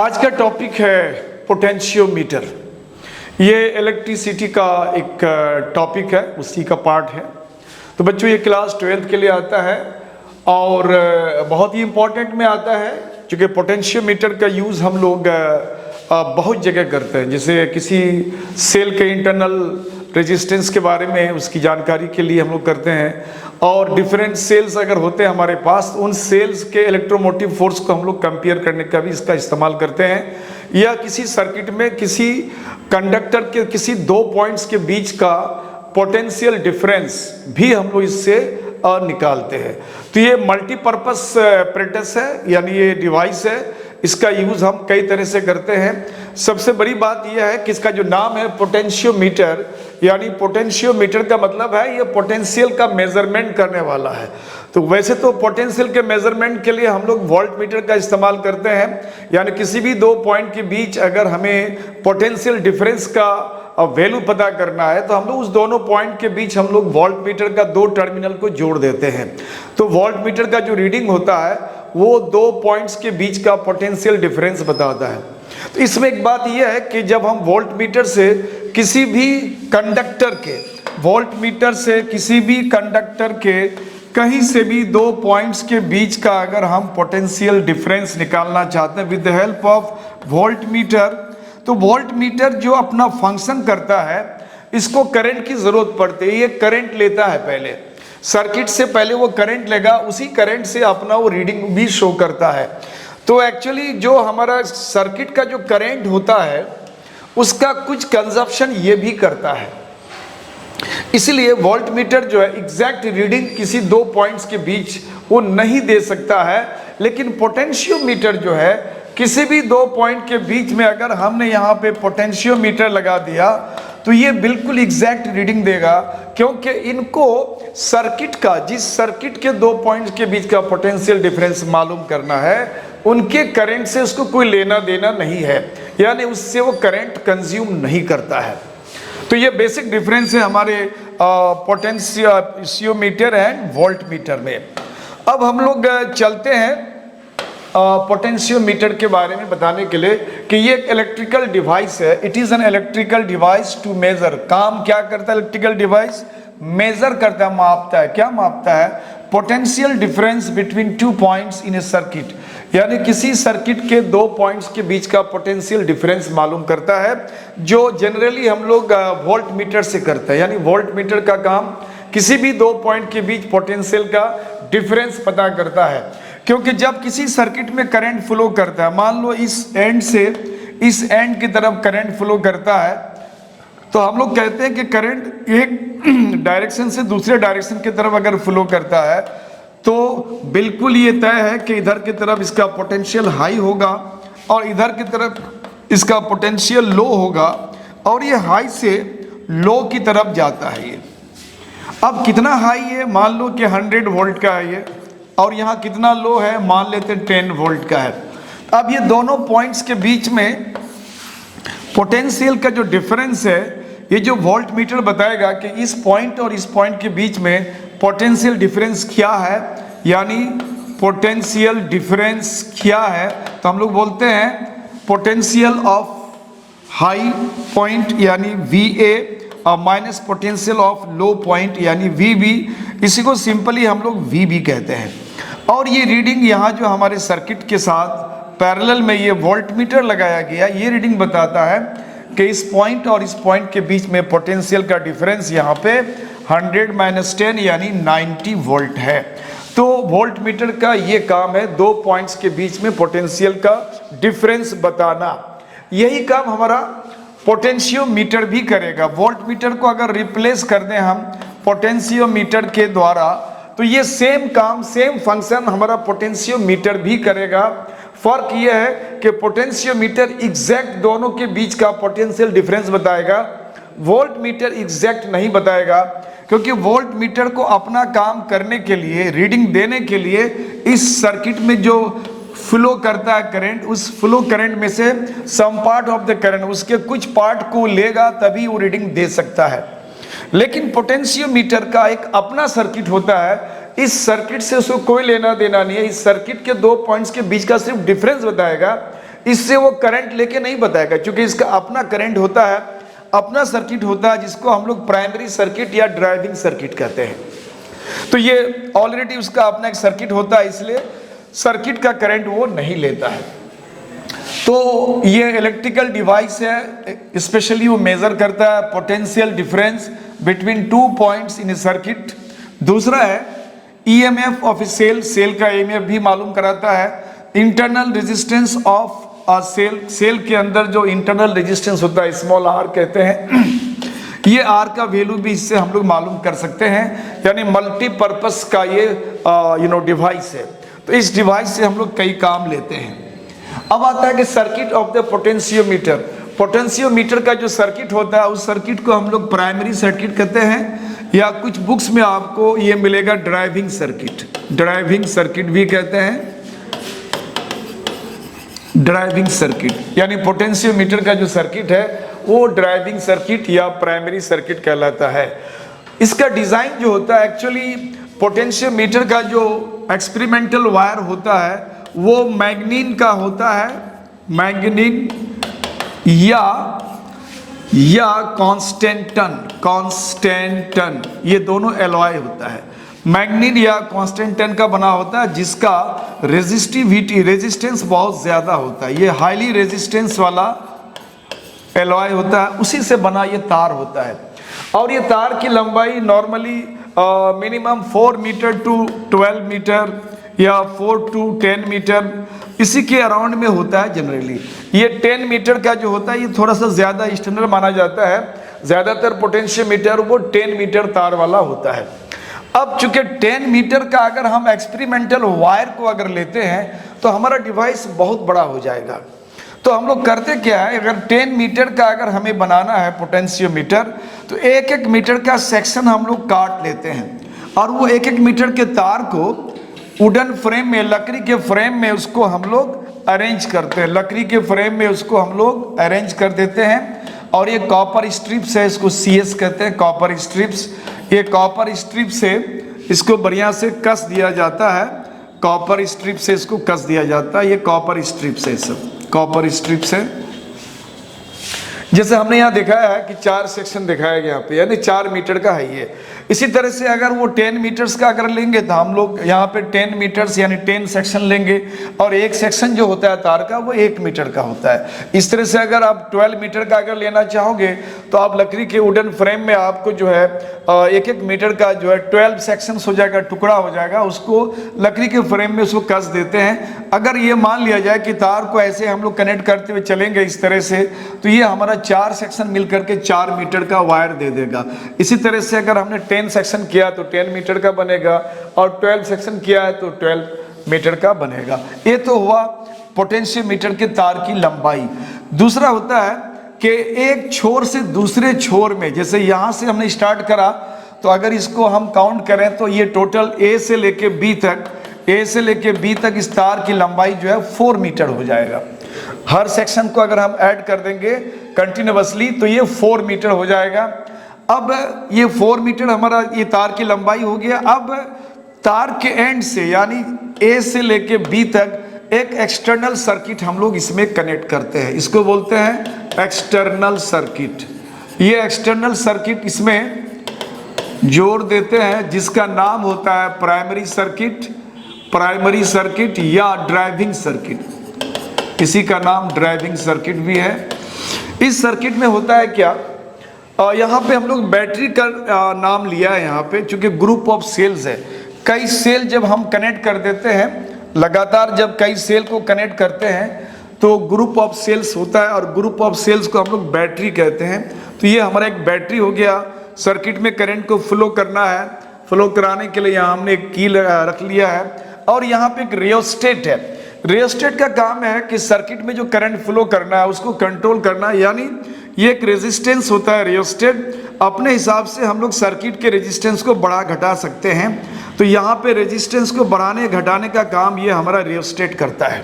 आज का टॉपिक है पोटेंशियोमीटर। ये इलेक्ट्रिसिटी का एक टॉपिक है, उसी का पार्ट है। तो बच्चों ये क्लास 12th के लिए आता है और बहुत ही इम्पोर्टेंट में आता है, क्योंकि पोटेंशियोमीटर का यूज़ हम लोग बहुत जगह करते हैं। जैसे किसी सेल के इंटरनल रेजिस्टेंस के बारे में उसकी जानकारी के लिए हम लोग करते हैं, और डिफरेंट सेल्स अगर होते हैं हमारे पास, उन सेल्स के इलेक्ट्रोमोटिव फोर्स को हम लोग कंपेयर करने का भी इसका इस्तेमाल करते हैं। या किसी सर्किट में किसी कंडक्टर के किसी दो पॉइंट्स के बीच का पोटेंशियल डिफरेंस भी हम लोग इससे निकालते हैं। तो ये मल्टीपर्पस एपरेटस है, यानी ये डिवाइस है। इसका यूज़ हम कई तरह से करते हैं। सबसे बड़ी बात यह है कि इसका जो नाम है पोटेंशियोमीटर, यानी पोटेंशियोमीटर का मतलब है ये पोटेंशियल का मेजरमेंट करने वाला है। तो वैसे तो पोटेंशियल के मेजरमेंट के लिए हम लोग वोल्ट मीटर का इस्तेमाल करते हैं, यानी किसी भी दो पॉइंट के बीच अगर हमें पोटेंशियल डिफरेंस का वैल्यू पता करना है तो हम लोग उस दोनों पॉइंट के बीच हम लोग वोल्ट मीटर का दो टर्मिनल को जोड़ देते हैं। तो वोल्ट मीटर का जो रीडिंग होता है वो दो पॉइंट्स के बीच का पोटेंशियल डिफरेंस बताता है। तो इसमें एक बात यह है कि जब हम वोल्ट मीटर से किसी भी कंडक्टर के कहीं से भी दो पॉइंट्स के बीच का अगर हम पोटेंशियल डिफरेंस निकालना चाहते हैं with the help of volt meter, तो वोल्ट मीटर जो अपना फंक्शन करता है, इसको करंट की जरूरत पड़ती है। ये करंट लेता है, पहले सर्किट से पहले वो करंट लेगा, उसी करंट से अपना वो रीडिंग भी शो करता है। तो एक्चुअली जो हमारा सर्किट का जो करंट होता है उसका कुछ कंजप्शन ये भी करता है। इसलिए वोल्ट मीटर जो है एग्जैक्ट रीडिंग किसी दो पॉइंट्स के बीच वो नहीं दे सकता है, लेकिन पोटेंशियोमीटर जो है किसी भी दो पॉइंट के बीच में अगर हमने यहाँ पे पोटेंशियोमीटर लगा दिया तो ये बिल्कुल एग्जैक्ट रीडिंग देगा, क्योंकि इनको सर्किट का, जिस सर्किट के दो पॉइंट्स के बीच का पोटेंशियल डिफरेंस मालूम करना है, उनके करंट से उसको कोई लेना देना नहीं है, यानी उससे वो करंट कंज्यूम नहीं करता है। तो ये बेसिक डिफरेंस है हमारे पोटेंशियोमीटर एंड वोल्ट मीटर में। अब हम लोग चलते हैं पोटेंशियोमीटर के बारे में बताने के लिए कि ये एक इलेक्ट्रिकल डिवाइस है। It is an electrical device to measure. काम क्या करता है इलेक्ट्रिकल डिवाइस? मेजर करता है, मापता है। क्या मापता है? Potential difference between two points in a circuit, यानी किसी सर्किट के दो पॉइंट्स के बीच का पोटेंशियल डिफरेंस मालूम करता है, जो जनरली हम लोग वोल्ट मीटर से करते हैं। यानी वोल्ट मीटर का काम किसी भी दो पॉइंट के बीच पोटेंशियल का डिफरेंस पता करता है। क्योंकि जब किसी सर्किट में करंट फ्लो करता है, मान लो इस एंड से इस एंड की तरफ करंट फ्लो करता है, तो हम लोग कहते हैं कि करंट एक डायरेक्शन से दूसरे डायरेक्शन की तरफ अगर फ्लो करता है तो बिल्कुल ये तय है कि इधर की तरफ इसका पोटेंशियल हाई होगा और इधर की तरफ इसका पोटेंशियल लो होगा, और ये हाई से लो की तरफ जाता है। ये अब कितना हाई है? मान लो कि 100 वोल्ट का है ये, और यहाँ कितना लो है? मान लेते हैं 10 वोल्ट का है। अब ये दोनों पॉइंट्स के बीच में पोटेंशियल का जो डिफरेंस है, ये जो वोल्ट मीटर बताएगा कि इस पॉइंट और इस पॉइंट के बीच में पोटेंशियल डिफरेंस क्या है, यानी पोटेंशियल डिफरेंस क्या है, तो हम लोग बोलते हैं पोटेंशियल ऑफ हाई पॉइंट यानी VA और minus potential of low point यानी VB। इसी को सिंपली हम लोग VB कहते हैं। और ये रीडिंग यहाँ जो हमारे सर्किट के साथ पैरेलल में ये वोल्ट मीटर लगाया गया, ये रीडिंग बताता है कि इस पॉइंट और इस पॉइंट के बीच में पोटेंशियल का डिफरेंस यहाँ पे 100 - 10 यानी 90 वोल्ट है। तो वोल्ट मीटर का ये काम है, दो पॉइंट्स के बीच में पोटेंशियल का डिफरेंस बताना। यही काम हमारा पोटेंशियोमीटर भी करेगा। वोल्ट मीटर को अगर रिप्लेस कर दें हम पोटेंशियोमीटर के द्वारा, तो ये सेम काम, सेम फंक्शन हमारा पोटेंशियोमीटर भी करेगा। फर्क यह है कि पोटेंशियोमीटर एग्जैक्ट दोनों के बीच का पोटेंशियल डिफरेंस बताएगा, वोल्ट मीटर एग्जैक्ट नहीं बताएगा, क्योंकि वोल्ट मीटर को अपना काम करने के लिए, रीडिंग देने के लिए, इस सर्किट में जो फ्लो करता है करंट, उस फ्लो करंट में से some part of the current, उसके कुछ पार्ट को लेगा तभी वो रीडिंग दे सकता है। लेकिन पोटेंशियोमीटर का एक अपना सर्किट होता है, इस सर्किट से उसको कोई लेना देना नहीं है। इस सर्किट के दो पॉइंट्स के बीच का सिर्फ डिफरेंस बताएगा इससे वो करंट लेके नहीं बताएगा, क्योंकि इसका अपना करंट होता है, अपना सर्किट होता है, जिसको हम लोग प्राइमरी सर्किट या ड्राइविंग सर्किट कहते हैं। तो ये ऑलरेडी उसका अपना एक सर्किट होता है, इसलिए सर्किट का करंट वो नहीं लेता है। तो ये इलेक्ट्रिकल डिवाइस है, स्पेशली वो मेजर करता है potential difference between 2 points in a circuit. दूसरा है EMF of a cell, cell का ईएमएफ भी मालूम कराता है। Internal resistance of a cell, cell के अंदर जो इंटरनल रेजिस्टेंस होता है, स्मॉल आर कहते हैं, ये आर का वैल्यू भी इससे हम लोग मालूम कर सकते हैं। यानी मल्टीपर्पस का ये डिवाइस है। तो इस डिवाइस से हम लोग कई काम लेते हैं। अब आता है कि circuit of the potentiometer. Potentiometer का जो सर्किट होता है, उस सर्किट को हम लोग प्राइमरी सर्किट कहते हैं, या कुछ बुक्स में आपको ये मिलेगा ड्राइविंग सर्किट, ड्राइविंग सर्किट भी कहते हैं। ड्राइविंग सर्किट यानी पोटेंशियोमीटर का जो सर्किट है वो ड्राइविंग सर्किट या प्राइमरी सर्किट कहलाता है। इसका डिजाइन जो होता है, एक्चुअली पोटेंशियोमीटर का जो एक्सपेरिमेंटल वायर होता है वो मैग्नीन का होता है, मैग्नीन या कॉन्स्टेंटन, ये दोनों एलॉय होता है। मैग्नीन या कॉन्स्टेंटन का बना होता है, जिसका रेजिस्टिविटी, रेजिस्टेंस बहुत ज्यादा होता है। ये हाईली रेजिस्टेंस वाला एलॉय होता है, उसी से बना ये तार होता है। और ये तार की लंबाई normally minimum 4 metre to 12 metre या 4 to 10 मीटर, इसी के अराउंड में होता है जनरली। ये 10 मीटर का जो होता है ये थोड़ा सा ज़्यादा स्टैंडर्ड माना जाता है। ज़्यादातर पोटेंशियोमीटर वो 10 मीटर तार वाला होता है। अब चूंकि 10 मीटर का अगर हम एक्सपेरिमेंटल वायर को अगर लेते हैं तो हमारा डिवाइस बहुत बड़ा हो जाएगा। तो हम लोग करते क्या है, अगर 10 मीटर का अगर हमें बनाना है पोटेंशियोमीटर, तो 1-1 मीटर का सेक्शन हम लोग काट लेते हैं, और वो 1-1 मीटर के तार को वुडन फ्रेम में, लकड़ी के फ्रेम में उसको हम लोग अरेंज करते हैं, लकड़ी के फ्रेम में उसको हम लोग अरेंज कर देते हैं। और ये कॉपर स्ट्रिप्स है, इसको CS कहते हैं, कॉपर स्ट्रिप्स। ये कॉपर स्ट्रिप से इसको बढ़िया से कस दिया जाता है, कॉपर स्ट्रिप से इसको कस दिया जाता है। ये कॉपर स्ट्रिप से, सब कॉपर स्ट्रिप से, जैसे हमने यहाँ दिखाया है कि 4 सेक्शन दिखाया गया यहाँ पे, यानी 4 मीटर का है ये। इसी तरह से अगर वो 10 मीटर्स का अगर लेंगे तो हम लोग यहाँ पे 10 मीटर्स यानी 10 सेक्शन लेंगे, और एक सेक्शन जो होता है तार का वो 1 मीटर का होता है। इस तरह से अगर आप 12 मीटर का अगर लेना चाहोगे तो आप लकड़ी के वुडन फ्रेम में आपको जो है 1-1 मीटर का जो है 12 सेक्शंस हो जाएगा, टुकड़ा हो जाएगा, उसको लकड़ी के फ्रेम में उसको कस देते हैं। अगर ये मान लिया जाए कि तार को ऐसे हम लोग कनेक्ट करते हुए चलेंगे इस तरह से, तो ये हमारा 4 सेक्शन मिलकर के 4 मीटर का वायर दे देगा। इसी तरह से अगर हमने 10 सेक्शन किया तो 10 मीटर का बनेगा, और 12 सेक्शन किया है तो 12 मीटर का बनेगा। ये तो हुआ पोटेंशियोमीटर के तार की लंबाई। दूसरा होता है कि एक छोर से दूसरे छोर में, जैसे यहाँ से हमने स्टार्ट करा, तो अगर इसको हम काउंट करें तो ये टोटल A से लेके B तक, A से लेके B तक इस तार की लंबाई जो है 4 मीटर हो जाएगा। हर सेक्शन को अगर हम ऐड कर देंगे कंटिन्यूअसली तो ये 4 मीटर हो जाएगा। अब ये 4 मीटर हमारा ये तार की लंबाई हो गया। अब तार के एंड से यानी A से लेके B तक एक एक्सटर्नल सर्किट हम लोग इसमें कनेक्ट करते हैं, इसको बोलते हैं एक्सटर्नल सर्किट। ये एक्सटर्नल सर्किट इसमें जोड़ देते हैं, जिसका नाम होता है प्राइमरी सर्किट, प्राइमरी सर्किट या ड्राइविंग सर्किट। इसी का नाम ड्राइविंग सर्किट भी है। इस सर्किट में होता है क्या, यहाँ पे हम लोग बैटरी का नाम लिया है यहाँ पे, चूंकि ग्रुप ऑफ सेल्स है। कई सेल जब हम कनेक्ट कर देते हैं, लगातार जब कई सेल को कनेक्ट करते हैं तो ग्रुप ऑफ सेल्स होता है, और ग्रुप ऑफ सेल्स को हम लोग बैटरी कहते हैं। तो ये हमारा एक बैटरी हो गया। सर्किट में करंट को फ्लो करना है, फ्लो कराने के लिए यहाँ हमने एक की रख लिया है, और यहाँ पे एक रियोस्टेट है। रियोस्टेट का काम है कि सर्किट में जो करंट फ्लो करना है उसको कंट्रोल करना, यानी ये एक रेजिस्टेंस होता है रियोस्टेट। अपने हिसाब से हम लोग सर्किट के रेजिस्टेंस को बढ़ा घटा सकते हैं। तो यहाँ पे रेजिस्टेंस को बढ़ाने घटाने का काम ये हमारा रियोस्टेट करता है।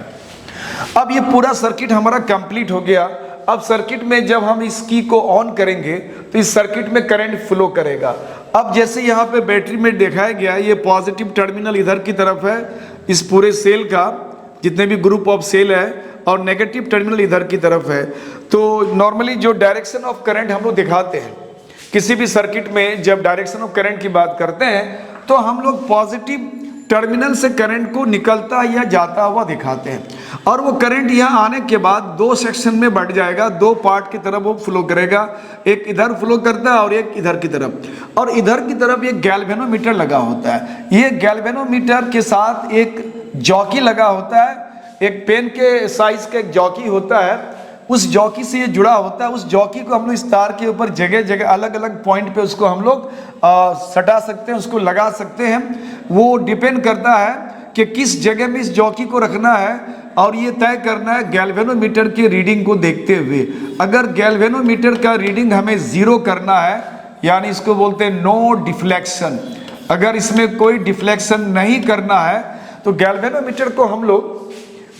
अब ये पूरा सर्किट हमारा कंप्लीट हो गया। अब सर्किट में जब हम इस की को ऑन करेंगे तो इस सर्किट में करंट फ्लो करेगा। अब जैसे यहाँ पे बैटरी में दिखाया गया है, ये पॉजिटिव टर्मिनल इधर की तरफ है इस पूरे सेल का, जितने भी ग्रुप ऑफ सेल है, और नेगेटिव टर्मिनल इधर की तरफ है। तो नॉर्मली जो डायरेक्शन ऑफ करंट हम लोग दिखाते हैं किसी भी सर्किट में, जब डायरेक्शन ऑफ करंट की बात करते हैं तो हम लोग पॉजिटिव टर्मिनल से करंट को निकलता या जाता हुआ दिखाते हैं, और वो करंट यहाँ आने के बाद दो सेक्शन में बढ़ जाएगा, दो पार्ट की तरफ वो फ्लो करेगा, एक इधर फ्लो करता है और एक इधर की तरफ। और इधर की तरफ एक गैल्वेनोमीटर लगा होता है, ये गैल्वेनोमीटर के साथ एक जॉकी लगा होता है, एक पेन के साइज का एक जॉकी होता है, उस जॉकी से ये जुड़ा होता है। उस जॉकी को हम लोग इस तार के ऊपर जगह जगह अलग अलग पॉइंट पे उसको हम लोग सटा सकते हैं, उसको लगा सकते हैं। वो डिपेंड करता है कि किस जगह में इस जॉकी को रखना है, और ये तय करना है गैल्वेनोमीटर की रीडिंग को देखते हुए। अगर गैल्वेनोमीटर का रीडिंग हमें 0 करना है, यानी इसको बोलते हैं नो डिफ्लेक्शन, अगर इसमें कोई डिफ्लेक्शन नहीं करना है तो गैल्वेनोमीटर को हम लोग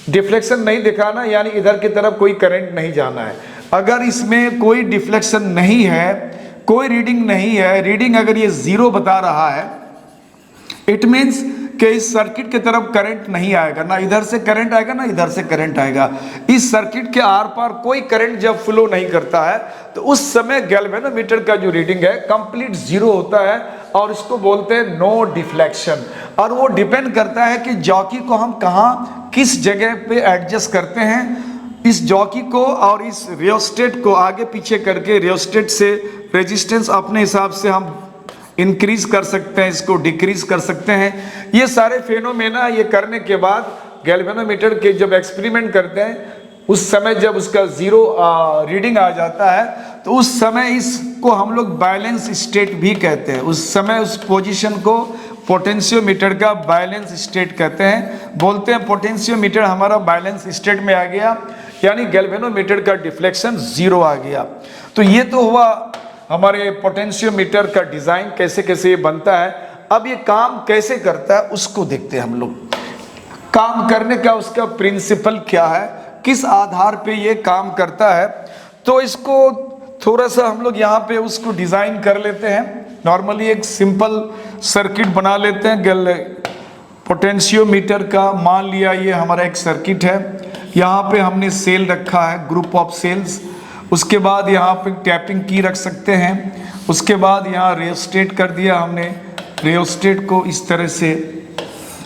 डिफ्लेक्शन नहीं दिखाना, यानी इधर की तरफ कोई करंट नहीं जाना है। अगर इसमें कोई डिफ्लेक्शन नहीं है, कोई रीडिंग नहीं है, रीडिंग अगर ये 0 बता रहा है, इट मीन्स कि इस सर्किट की तरफ करंट नहीं आएगा, ना इधर से करंट आएगा ना इधर से करंट आएगा। इस सर्किट के आर पार कोई करंट जब फ्लो नहीं करता है तो उस समय गैल्वेनोमीटर का जो रीडिंग है कंप्लीट 0 होता है, और इसको बोलते हैं नो डिफ्लेक्शन। और वो डिपेंड करता है कि जॉकी को हम कहाँ किस जगह पे एडजस्ट करते हैं, इस जॉकी को और इस रियोस्टेट को आगे पीछे करके रियोस्टेट से रेजिस्टेंस अपने हिसाब से हम इंक्रीज कर सकते हैं, इसको डिक्रीज कर सकते हैं। ये सारे फेनोमेना ये करने के बाद गैल्वेनोमीटर के जब एक्सपेरिमेंट करते हैं उस समय जब उसका 0 रीडिंग आ जाता है तो उस समय इसको हम लोग बैलेंस स्टेट भी कहते हैं। उस समय उस पोजीशन को पोटेंशियोमीटर का बैलेंस स्टेट कहते हैं। बोलते हैं पोटेंशियोमीटर हमारा बैलेंस स्टेट में आ गया, यानी गैल्वेनोमीटर का डिफ्लेक्शन 0 आ गया। तो ये तो हुआ हमारे पोटेंशियोमीटर का डिज़ाइन, कैसे कैसे ये बनता है। अब ये काम कैसे करता है उसको देखते हैं हम लोग। काम करने का उसका प्रिंसिपल क्या है, किस आधार पे ये काम करता है, तो इसको थोड़ा सा हम लोग यहाँ पे उसको डिज़ाइन कर लेते हैं। नॉर्मली एक सिंपल सर्किट बना लेते हैं पोटेंशियोमीटर का। मान लिया ये हमारा एक सर्किट है, यहाँ पे हमने सेल रखा है, ग्रुप ऑफ सेल्स। उसके बाद यहाँ पे टैपिंग की रख सकते हैं। उसके बाद यहाँ रियोस्टेट कर दिया हमने, रियोस्टेट को इस तरह से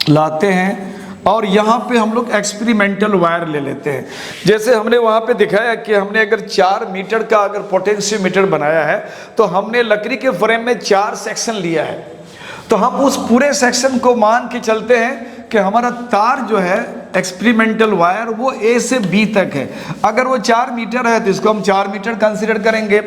लाते हैं और यहाँ पे हम लोग एक्सपेरिमेंटल वायर ले लेते हैं। जैसे हमने वहाँ पे दिखाया कि हमने अगर 4 मीटर का अगर पोटेंशियोमीटर बनाया है तो हमने लकड़ी के फ्रेम में 4 सेक्शन लिया है, तो हम उस पूरे सेक्शन को मान के चलते हैं कि हमारा तार जो है एक्सपेरिमेंटल वायर वो A से B तक है। अगर वो 4 मीटर है तो इसको हम 4 मीटर कंसीडर करेंगे,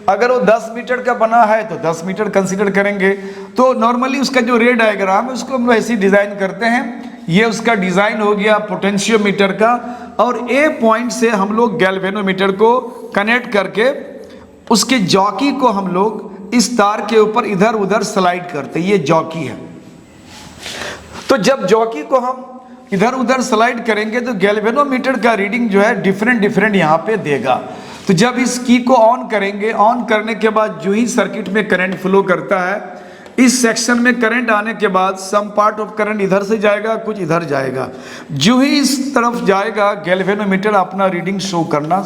अगर वो 10 मीटर का बना है तो 10 मीटर कंसीडर करेंगे। तो नॉर्मली उसका जो रे डायग्राम है उसको हम ऐसे डिज़ाइन करते हैं। ये उसका डिज़ाइन हो गया पोटेंशियोमीटर का, और A पॉइंट से हम लोग गैल्वेनोमीटर को कनेक्ट करके उसके जॉकी को हम लोग इस तार के ऊपर इधर उधर स्लाइड करते हैं। ये जॉकी है, तो जब जॉकी को हम इधर उधर स्लाइड करेंगे तो गैल्वेनोमीटर का रीडिंग जो है डिफरेंट यहाँ पे देगा। तो जब इस की को ऑन करेंगे, ऑन करने के बाद जो ही सर्किट में करंट फ्लो करता है, इस सेक्शन में करंट आने के बाद सम पार्ट ऑफ करंट इधर से जाएगा, कुछ इधर जाएगा। जो ही इस तरफ जाएगा गैल्वेनोमीटर अपना रीडिंग शो करना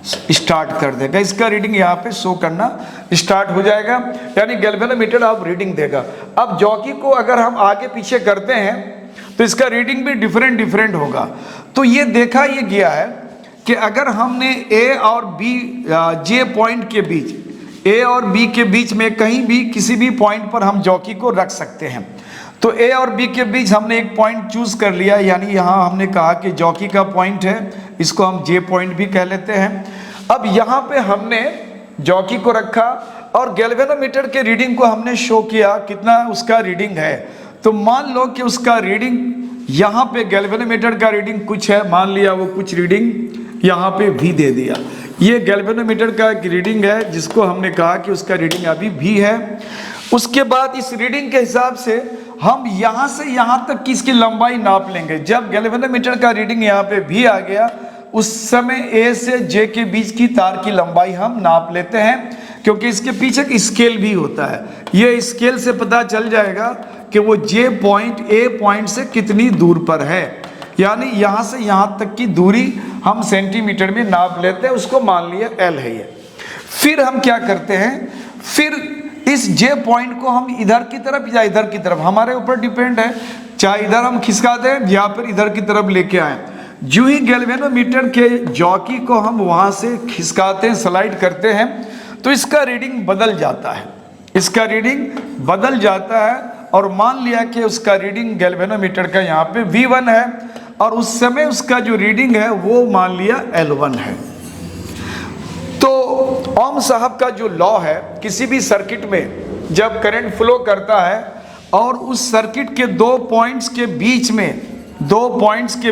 स्टार्ट कर देगा। इसका रीडिंग यहाँ पे शो करना स्टार्ट हो जाएगा, यानी गैल्वेनोमीटर अब रीडिंग देगा। अब जॉकी को अगर हम आगे पीछे करते हैं तो इसका रीडिंग भी डिफरेंट होगा। तो ये देखा ये गया है कि अगर हमने A और B J पॉइंट के बीच, A और B के बीच में कहीं भी किसी भी पॉइंट पर हम जॉकी को रख सकते हैं। तो A और B के बीच हमने एक पॉइंट चूज कर लिया, यानी यहाँ हमने कहा कि जॉकी का पॉइंट है, इसको हम J पॉइंट भी कह लेते हैं। अब यहाँ पे हमने जॉकी को रखा और गैल्वेनोमीटर के रीडिंग को हमने शो किया कितना उसका रीडिंग है। तो मान लो कि उसका रीडिंग यहाँ पे गैल्वेनोमीटर का रीडिंग कुछ है, मान लिया वो कुछ रीडिंग यहाँ पे भी दे दिया। ये गैल्वेनोमीटर का एक रीडिंग है जिसको हमने कहा कि उसका रीडिंग अभी भी है। उसके बाद इस रीडिंग के हिसाब से हम यहाँ से यहाँ तक की इसकी लंबाई नाप लेंगे। जब गैल्वेनोमीटर का रीडिंग यहाँ पे भी आ गया उस समय A से J के बीच की तार की लंबाई हम नाप लेते हैं, क्योंकि इसके पीछे एक स्केल भी होता है। ये स्केल से पता चल जाएगा कि वो J पॉइंट A पॉइंट से कितनी दूर पर है। यानी यहाँ से यहाँ तक की दूरी हम सेंटीमीटर में नाप लेते हैं, उसको मान लिया एल है ये। फिर हम क्या करते हैं, फिर इस जे पॉइंट को हम इधर की तरफ या इधर की तरफ, हमारे ऊपर डिपेंड है, चाहे इधर हम खिसका दें या फिर इधर की तरफ लेके आए। जो ही गैल्वेनोमीटर के जॉकी को हम वहाँ से खिसकाते हैं, स्लाइड करते हैं, तो इसका रीडिंग बदल जाता है, इसका रीडिंग बदल जाता है। और मान लिया कि उसका रीडिंग गैल्वेनोमीटर का यहाँ पे V1 है और उस समय उसका जो रीडिंग है वो मान लिया L1 है। तो ओम साहब का जो लॉ है, किसी भी सर्किट में जब करंट फ्लो करता है और उस सर्किट के दो पॉइंट्स के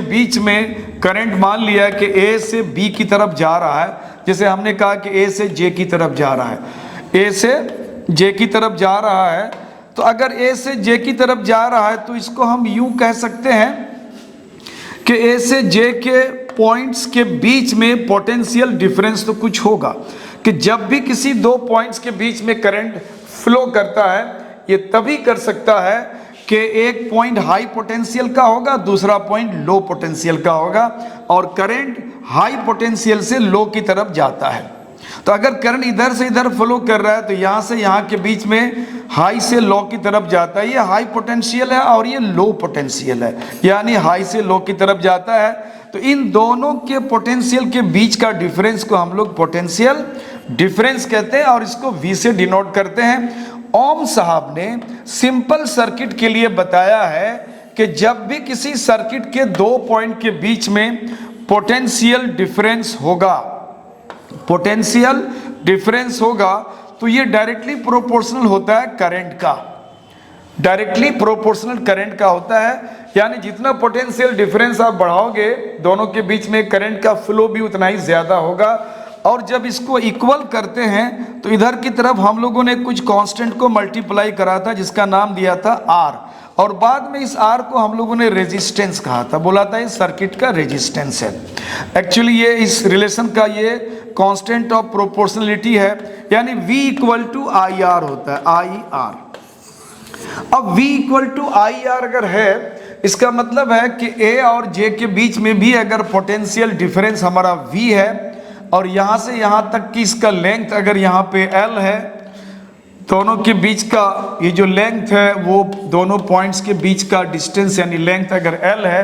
बीच में करंट मान लिया कि A से B की तरफ जा रहा है, जैसे हमने कहा कि A से J की तरफ जा रहा है, A से J की तरफ जा रहा है, तो अगर A से J की तरफ जा रहा है तो इसको हम यूं कह सकते हैं कि A से J के पॉइंट्स के बीच में पोटेंशियल डिफरेंस तो कुछ होगा, कि जब भी किसी दो पॉइंट्स के बीच में करंट फ्लो करता है, ये तभी कर सकता है कि एक पॉइंट हाई पोटेंशियल का होगा, दूसरा पॉइंट लो पोटेंशियल का होगा, और करंट हाई पोटेंशियल से लो की तरफ जाता है। तो अगर करंट इधर से इधर फ्लो कर रहा है तो यहाँ से यहाँ के बीच में हाई से लो की तरफ जाता है, ये हाई पोटेंशियल है और ये लो पोटेंशियल है, यानी हाई से लो की तरफ जाता है। तो इन दोनों के पोटेंशियल के बीच का डिफरेंस को हम लोग पोटेंशियल डिफरेंस कहते हैं और इसको V से डिनोट करते हैं। ओम साहब ने सिंपल सर्किट के लिए बताया है कि जब भी किसी सर्किट के दो पॉइंट के बीच में पोटेंशियल डिफरेंस होगा, पोटेंशियल डिफरेंस होगा, तो ये डायरेक्टली प्रोपोर्शनल होता है करंट का, डायरेक्टली प्रोपोर्शनल करंट का होता है। यानी जितना पोटेंशियल डिफरेंस आप बढ़ाओगे, दोनों के बीच में करंट का फ्लो भी उतना ही ज्यादा होगा। और जब इसको इक्वल करते हैं तो इधर की तरफ हम लोगों ने कुछ कांस्टेंट को मल्टीप्लाई करा था जिसका नाम दिया था R, और बाद में इस R को हम लोगों ने रेजिस्टेंस कहा था, बोला था ये सर्किट का रेजिस्टेंस है। एक्चुअली ये इस रिलेशन का ये कांस्टेंट ऑफ प्रोपोर्शनलिटी है, यानी V इक्वल टू IR होता है, IR। अब V इक्वल टू IR अगर है, इसका मतलब है कि A और J के बीच में भी अगर पोटेंशियल डिफरेंस हमारा V है और यहाँ से यहाँ तक की इसका लेंथ अगर यहाँ पे L है, दोनों के बीच का ये जो लेंथ है वो दोनों पॉइंट्स के बीच का डिस्टेंस यानी लेंथ अगर L है,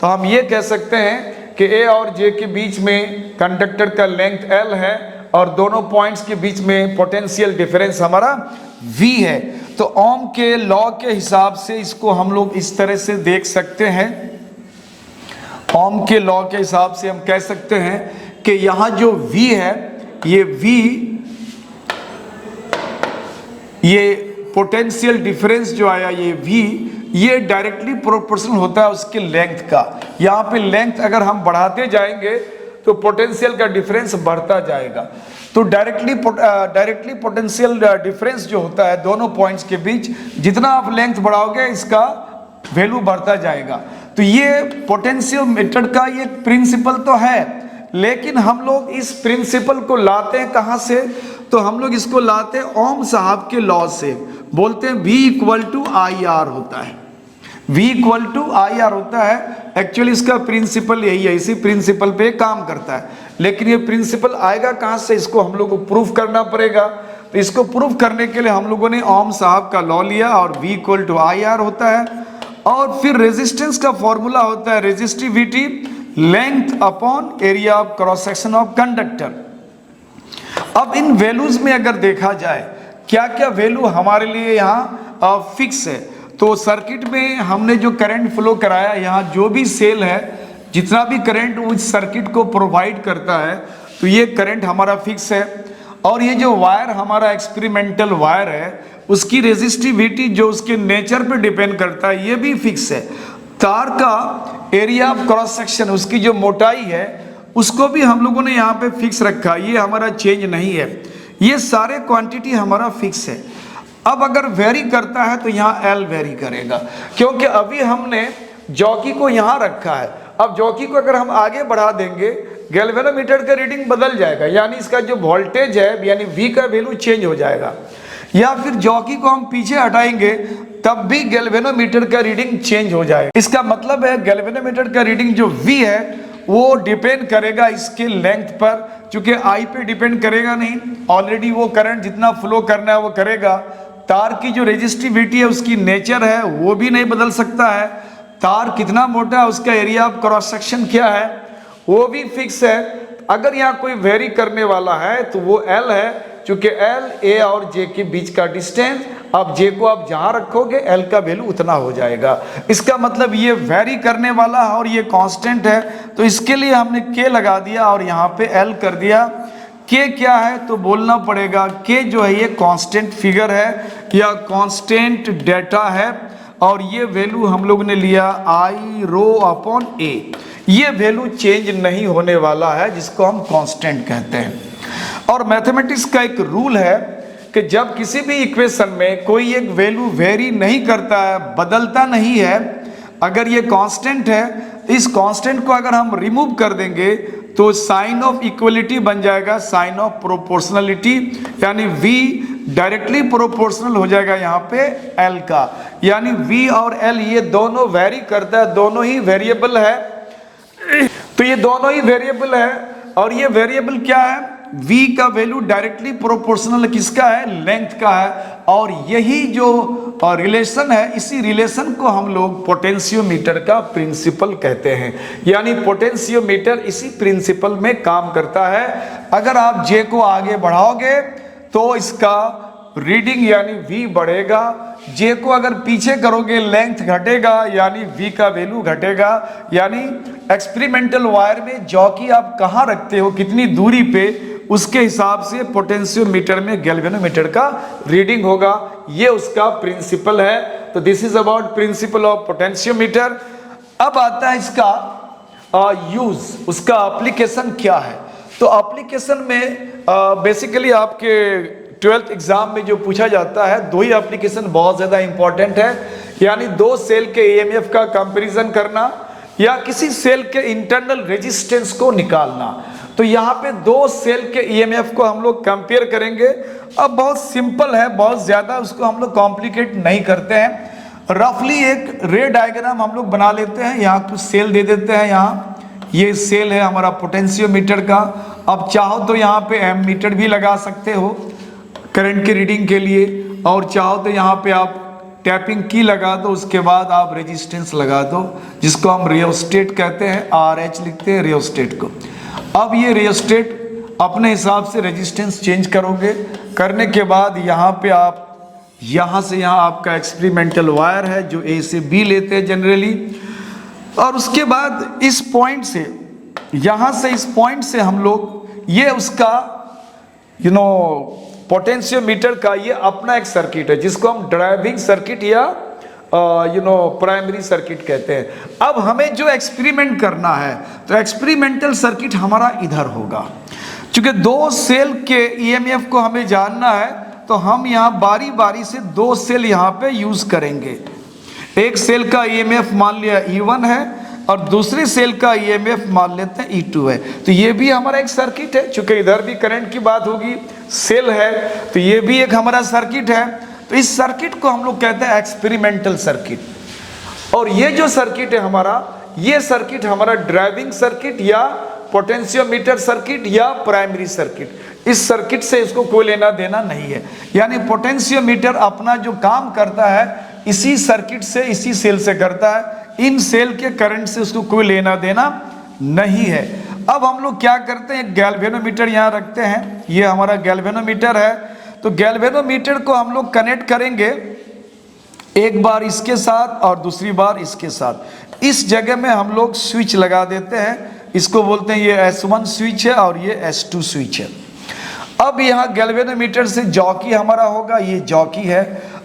तो हम ये कह सकते हैं कि A और J के बीच में कंडक्टर का लेंथ L है और दोनों पॉइंट्स के बीच में पोटेंशियल डिफरेंस हमारा V है। तो ओम के लॉ के हिसाब से इसको हम लोग इस तरह से देख सकते हैं, ओम के लॉ के हिसाब से हम कह सकते हैं कि यहाँ जो V है, ये V, ये पोटेंशियल डिफरेंस जो आया ये V, ये डायरेक्टली प्रोपोर्शनल होता है उसके लेंथ का। यहाँ पे लेंथ अगर हम बढ़ाते जाएंगे तो पोटेंशियल का डिफरेंस बढ़ता जाएगा। तो डायरेक्टली पोटेंशियल डिफरेंस जो होता है दोनों पॉइंट्स के बीच, जितना आप लेंथ बढ़ाओगे इसका वैल्यू बढ़ता जाएगा। तो ये पोटेंशियोमीटर का ये प्रिंसिपल तो है, लेकिन हम लोग इस प्रिंसिपल को लाते हैं कहाँ से, तो हम लोग इसको लाते हैं ओम साहब के लॉ से। बोलते हैं V इक्वल टू IR होता है, V इक्वल टू IR होता है। एक्चुअली इसका प्रिंसिपल यही है, इसी प्रिंसिपल पे काम करता है। लेकिन ये प्रिंसिपल आएगा कहाँ से, इसको हम लोग को प्रूफ करना पड़ेगा। तो इसको प्रूफ करने के लिए हम लोगों ने ओम साहब का लॉ लिया और V इक्वल टू IR होता है। और फिर रेजिस्टेंस का फॉर्मूला होता है resistivity length upon area of cross section of conductor. अब इन वैल्यूज में अगर देखा जाए क्या क्या वैल्यू हमारे लिए यहाँ फिक्स है, तो सर्किट में हमने जो करंट फ्लो कराया, यहाँ जो भी सेल है, जितना भी करंट उस सर्किट को प्रोवाइड करता है, तो ये करंट हमारा फिक्स है। और ये जो वायर हमारा एक्सपेरिमेंटल वायर है, उसकी रेजिस्टिविटी जो उसके नेचर पे डिपेंड करता है, ये भी फिक्स है। तार का एरिया ऑफ क्रॉस सेक्शन, उसकी जो मोटाई है, उसको भी हम लोगों ने यहाँ पे फिक्स रखा, ये हमारा चेंज नहीं है। ये सारे क्वांटिटी हमारा फिक्स है। अब अगर वेरी करता है तो यहाँ L वेरी करेगा, क्योंकि अभी हमने जॉकी को यहाँ रखा है। अब जॉकी को अगर हम आगे बढ़ा देंगे, गैल्वेनोमीटर का रीडिंग बदल जाएगा, यानी इसका जो वोल्टेज है यानी V का वैल्यू चेंज हो जाएगा। या फिर जॉकी को हम पीछे हटाएंगे तब भी गैल्वेनोमीटर का रीडिंग चेंज हो जाए। इसका मतलब है गैल्वेनोमीटर का रीडिंग जो V है वो डिपेंड करेगा इसके लेंथ पर, क्योंकि I पे डिपेंड करेगा नहीं, ऑलरेडी वो करंट जितना फ्लो करना है वो करेगा। तार की जो रेजिस्टिविटी है उसकी नेचर है वो भी नहीं बदल सकता है। तार कितना मोटा है, उसका एरिया ऑफ क्रॉस सेक्शन क्या है वो भी फिक्स है। अगर यहाँ कोई वेरी करने वाला है तो वो L है, क्योंकि L A और J के बीच का डिस्टेंस, अब J को आप जहाँ रखोगे L का वैल्यू उतना हो जाएगा। इसका मतलब ये वेरी करने वाला है और ये कांस्टेंट है, तो इसके लिए हमने K लगा दिया और यहाँ पे L कर दिया। K क्या है तो बोलना पड़ेगा K जो है ये कांस्टेंट फिगर है या कांस्टेंट डेटा है, और ये वैल्यू हम लोग ने लिया I रो अपॉन A। ये वैल्यू चेंज नहीं होने वाला है, जिसको हम कांस्टेंट कहते हैं। और मैथमेटिक्स का एक रूल है कि जब किसी भी इक्वेशन में कोई एक वैल्यू वेरी नहीं करता है, बदलता नहीं है, अगर ये कांस्टेंट है, इस कांस्टेंट को अगर हम रिमूव कर देंगे तो साइन ऑफ इक्वलिटी बन जाएगा साइन ऑफ प्रोपोर्शनलिटी, यानी V डायरेक्टली प्रोपोर्शनल हो जाएगा यहाँ पे L का। यानी V और L ये दोनों वेरी करता है, दोनों ही वेरिएबल है। तो ये दोनों ही वेरिएबल है, और ये वेरिएबल क्या है, V का वैल्यू डायरेक्टली प्रोपोर्शनल किसका है, लेंथ का है। और यही जो रिलेशन है, इसी रिलेशन को हम लोग पोटेंशियोमीटर का प्रिंसिपल कहते हैं। यानी पोटेंशियोमीटर इसी प्रिंसिपल में काम करता है। अगर आप J को आगे बढ़ाओगे तो इसका रीडिंग यानी V बढ़ेगा, J को अगर पीछे करोगे लेंथ घटेगा, यानी V का वैल्यू घटेगा। यानी एक्सपेरिमेंटल वायर में जॉकी आप कहाँ रखते हो, कितनी दूरी पे, उसके हिसाब से पोटेंशियोमीटर में गैल्वेनोमीटर का रीडिंग होगा। ये उसका प्रिंसिपल है। तो this is about principle of potentiometer. अब आता है इसका यूज, उसका एप्लीकेशन क्या है। तो एप्लीकेशन में बेसिकली आपके 12th एग्जाम में जो पूछा जाता है, दो ही एप्लीकेशन बहुत ज्यादा इंपॉर्टेंट है, यानी दो सेल के EMF का कंपैरिजन करना या किसी सेल के इंटरनल रेजिस्टेंस को निकालना। तो यहाँ पे दो सेल के EMF को हम लोग कंपेयर करेंगे। अब बहुत सिंपल है, बहुत ज्यादा उसको हम लोग कॉम्प्लिकेट नहीं करते हैं। रफली एक रे डायग्राम हम लोग बना लेते हैं। यहाँ कुछ सेल दे देते हैं, यहाँ ये सेल है हमारा पोटेंशियोमीटर का। अब चाहो तो यहाँ पे एमीटर भी लगा सकते हो करंट की रीडिंग के लिए, और चाहो तो यहाँ पे आप टैपिंग की लगा दो, उसके बाद आप रेजिस्टेंस लगा दो, जिसको हम रियोस्टेट कहते हैं, RH लिखते हैं रियोस्टेट को। अब ये रियोस्टेट अपने हिसाब से रेजिस्टेंस चेंज करोगे, करने के बाद यहाँ पे आप यहाँ से यहाँ आपका एक्सपेरिमेंटल वायर है जो A से B लेते हैं जनरली, और उसके बाद इस पॉइंट से, यहाँ से इस पॉइंट से हम लोग ये उसका पोटेंशियोमीटर का ये अपना एक सर्किट है, जिसको हम ड्राइविंग सर्किट या प्राइमरी सर्किट कहते हैं। अब हमें जो एक्सपेरिमेंट करना है, तो एक्सपेरिमेंटल सर्किट हमारा इधर होगा। क्योंकि दो सेल के EMF को हमें जानना है, तो हम यहाँ बारी बारी से दो सेल यहाँ पे यूज करेंगे। एक सेल का EMF मान लिया E1 है, और दूसरी सेल का EMF मान लेते हैं E2 है। तो ये भी हमारा एक सर्किट है, चूंकि इधर भी करंट की बात होगी, सेल है, तो ये भी एक हमारा सर्किट है। तो इस सर्किट को हम लोग कहते हैं एक्सपेरिमेंटल सर्किट। और ये जो सर्किट है हमारा, ये सर्किट हमारा ड्राइविंग सर्किट या पोटेंशियोमीटर सर्किट या प्राइमरी सर्किट। इस सर्किट से इसको कोई लेना देना नहीं है। यानी पोटेंशियोमीटर अपना जो काम करता है इसी सर्किट से, इसी सेल से करता है। इन सेल के करंट से उसको कोई लेना देना नहीं है। अब हम लोग क्या करते हैं, गैल्वेनोमीटर यहाँ रखते हैं, ये हमारा गैल्वेनोमीटर है। तो गैल्वेनोमीटर को हम लोग कनेक्ट करेंगे, एक बार इसके साथ और दूसरी बार इसके साथ। इस जगह में हम लोग स्विच लगा देते हैं, इसको बोलते हैं ये S1 स्विच है और ये S2 स्विच है। अब यहाँ गैल्वेनोमीटर से जॉकी हमारा होगा, ये जॉकी है।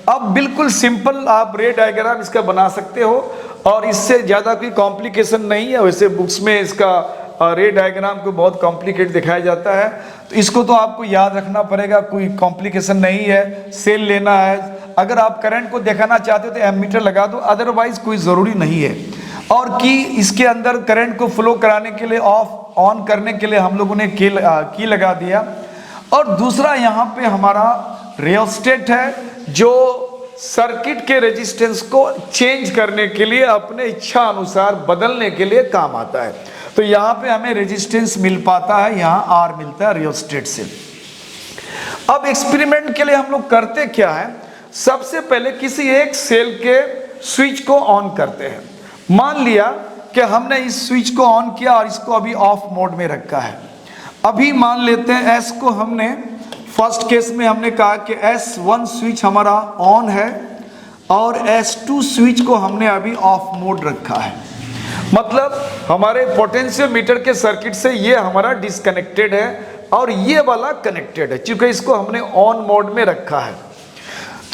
अब बिल्कुल सिंपल आप रे डायग्राम इसका बना सकते हो, और इससे ज़्यादा कोई कॉम्प्लिकेशन नहीं है। वैसे बुक्स में इसका रे डायग्राम को बहुत कॉम्प्लिकेट दिखाया जाता है, तो इसको तो आपको याद रखना पड़ेगा, कोई कॉम्प्लिकेशन नहीं है। सेल लेना है, अगर आप करंट को दिखाना चाहते हो तो एमीटर लगा दो, अदरवाइज कोई ज़रूरी नहीं है। और की इसके अंदर करंट को फ्लो कराने के लिए, ऑफ ऑन करने के लिए हम लोगों ने की लगा दिया। और दूसरा यहाँ पे हमारा रियोस्टेट है, जो सर्किट के रेजिस्टेंस को चेंज करने के लिए, अपने इच्छा अनुसार बदलने के लिए काम आता है। तो यहाँ पे हमें रेजिस्टेंस मिल पाता है, यहाँ आर मिलता है रियोस्टेट से। अब एक्सपेरिमेंट के लिए हम लोग करते क्या है, सबसे पहले किसी एक सेल के स्विच को ऑन करते हैं। मान लिया कि हमने इस स्विच को ऑन किया और इसको अभी ऑफ मोड में रखा है। अभी मान लेते हैं एस को हमने, फर्स्ट केस में हमने कहा कि S1 स्विच हमारा ऑन है और S2 स्विच को हमने अभी ऑफ मोड रखा है। मतलब हमारे पोटेंशियोमीटर के सर्किट से ये हमारा डिस्कनेक्टेड है और ये वाला कनेक्टेड है, क्योंकि इसको हमने ऑन मोड में रखा है।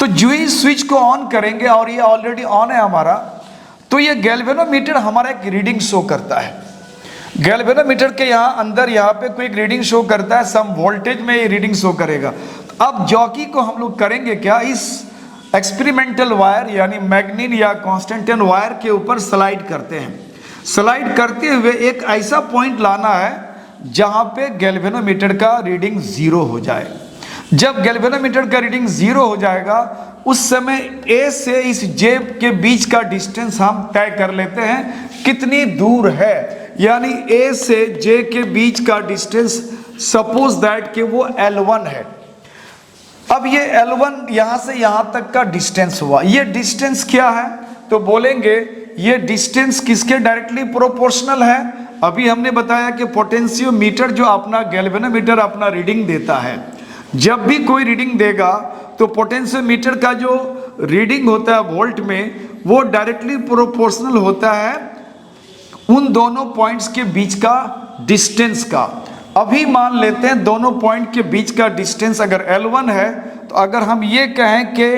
तो जो ही स्विच को ऑन करेंगे और ये ऑलरेडी ऑन है हमारा, तो ये गैल्वेनोमीटर हमारा एक रीडिंग शो करता है। गैल्वेनोमीटर के यहाँ अंदर यहाँ पे कोई रीडिंग शो करता है, सम वोल्टेज में ये रीडिंग शो करेगा। अब जॉकी को हम लोग करेंगे क्या, इस एक्सपेरिमेंटल वायर यानी मैग्नीन या कॉन्स्टेंटाइन वायर के ऊपर स्लाइड करते हैं। स्लाइड करते हुए एक ऐसा पॉइंट लाना है जहाँ पे गैल्वेनोमीटर का रीडिंग 0 हो जाए। जब गैल्वेनोमीटर का रीडिंग 0 हो जाएगा, उस समय ए से इस जे के बीच का डिस्टेंस हम तय कर लेते हैं कितनी दूर है। यानी ए से जे के बीच का डिस्टेंस सपोज दैट कि वो L1 है। अब ये L1 यहाँ से यहाँ तक का डिस्टेंस हुआ। ये डिस्टेंस क्या है, तो बोलेंगे ये डिस्टेंस किसके डायरेक्टली प्रोपोर्शनल है। अभी हमने बताया कि पोटेंशियोमीटर जो अपना गैल्वेनोमीटर अपना रीडिंग देता है, जब भी कोई रीडिंग देगा तो पोटेंशियोमीटर का जो रीडिंग होता है वोल्ट में, वो डायरेक्टली प्रोपोर्शनल होता है उन दोनों पॉइंट्स के बीच का डिस्टेंस का। अभी मान लेते हैं दोनों पॉइंट के बीच का डिस्टेंस अगर L1 है, तो अगर हम ये कहें कि